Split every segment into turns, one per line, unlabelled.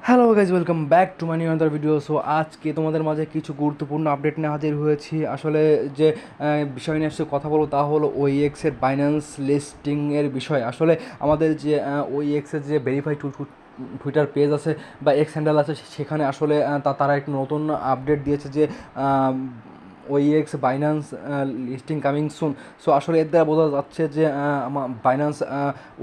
Hello guys, welcome back to my new another video. So আজকে তোমাদের মাঝে কিছু গুরুত্বপূর্ণ আপডেট নিয়ে হাজির হয়েছি। আসলে যে বিষয় নিয়ে আসছে কথা বলবো তা হলো ওইএক্সের বাইন্যান্স লিস্টিংয়ের বিষয়। আসলে আমাদের যে ওইএক্সের যে ভেরিফাইড টুইটার পেজ আছে বা এক্স হ্যান্ডেল আছে, সেখানে আসলে তারা একটু নতুন আপডেট দিয়েছে যে OEX Binance listing coming soon. So আসলে এর দ্বারা বোঝা যাচ্ছে যে বাইন্যান্স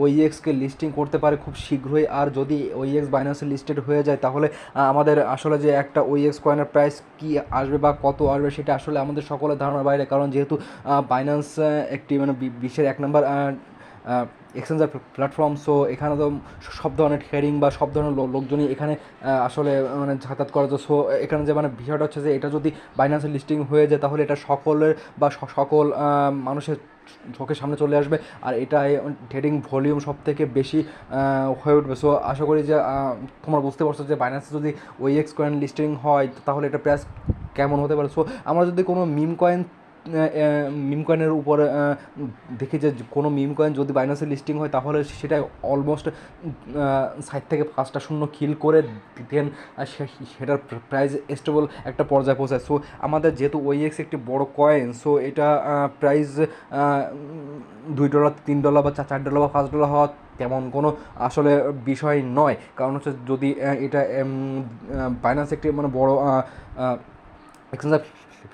ওইএক্সকে লিস্টিং করতে পারে খুব শীঘ্রই। আর যদি ওইএক্স বাইন্যান্সে লিস্টেড হয়ে যায় তাহলে আমাদের আসলে যে একটা ওইএক্স কয়েনের প্রাইস কী আসবে বা কত আসবে সেটা আসলে আমাদের সকলের ধারণার বাইরে। কারণ যেহেতু বাইন্যান্স একটি মানে বিশ্বের এক নম্বর এক্সচেঞ্জার প্ল্যাটফর্ম। সো এখানে তো সব ধরনের ট্রেডিং বা সব ধরনের লোকজনই এখানে আসলে মানে যাতায়াত করে। তো সো এখানে যে মানে বিষয়টা হচ্ছে যে এটা যদি বাইন্যান্সের লিস্টিং হয়ে যায় তাহলে এটা সকলের বা সকল মানুষের চোখের সামনে চলে আসবে। আর এটা ট্রেডিং ভলিউম সব থেকে বেশি হয়ে উঠবে। সো আশা করি যে তোমরা বুঝতে পারছো যে বাইন্যান্সে যদি ওইএক্স কয়েন লিস্টিং হয় তাহলে এটা প্রাইস কেমন হতে পারে। সো আমরা যদি কোনো মিম কয়েনের উপরে দেখি যে কোনো মিম কয়েন যদি বাইন্যান্সে লিস্টিং হয় তাহলে সেটা অলমোস্ট 60 থেকে 5টা শূন্য কিল করে দেন সেটার প্রাইস স্টেবল একটা পর্যায়ে পৌঁছায়। সো আমাদের যেহেতু ওইএক্স একটি বড় কয়েন, সো এটা প্রাইস $2, $3 বা $4 বা $5 হওয়া তেমন কোনো আসলে বিষয় নয়। কারণ হচ্ছে যদি এটা বাইন্যান্স একটি মানে বড় এক্সচেঞ্জার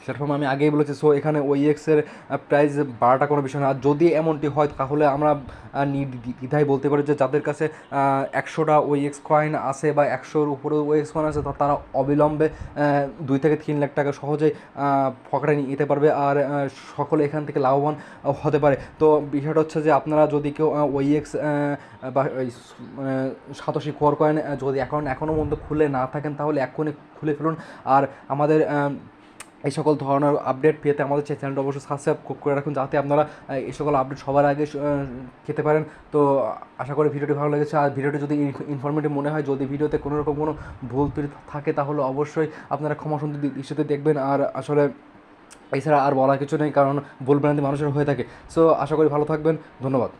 প্ল্যাটফর্ম আমি আগেই বলেছি। সো এখানে ওইএক্সের প্রাইস বাড়াটা কোনো বিষয় না। আর যদি এমনটি হয় তাহলে আমরা দ্বিধায় বলতে পারি যে যাদের কাছে 100টা ওইএক্স কয়েন আছে বা 100-র উপরে ওইএক্স কয়েন আছে তারা অবিলম্বে 2 থেকে 3 লাখ টাকা সহজেই পকেটে নিতে পারবে। আর সকলে এখান থেকে লাভবান হতে পারে। তো বিষয়টা হচ্ছে যে আপনারা যদি কেউ ওইএক্স বা সাতোশি কোর কয়েন যদি অ্যাকাউন্ট এখনও পর্যন্ত খুলে না থাকেন তাহলে এক্ষুনি খুলে ফেলুন। আর আমাদের এই সকল ধরনের আপডেট পেতে আমাদের চ্যানেলটা অবশ্যই সাবস্ক্রাইব করে রাখুন, যাতে আপনারা এই সকল আপডেট সবার আগে খেতে পারেন। তো আশা করি ভিডিওটি ভালো লেগেছে। আর ভিডিওটি যদি ইনফরমেটিভ মনে হয়, যদি ভিডিওতে কোনো রকম কোনো ভুল ত্রুটি থাকে তাহলে অবশ্যই আপনারা ক্ষমা সুন্দর দৃষ্টিতে দেখবেন। আর আসলে এছাড়া আর বলার কিছু নেই, কারণ ভুল ভ্রান্তি মানুষের হয়ে থাকে। সো আশা করি ভালো থাকবেন। ধন্যবাদ।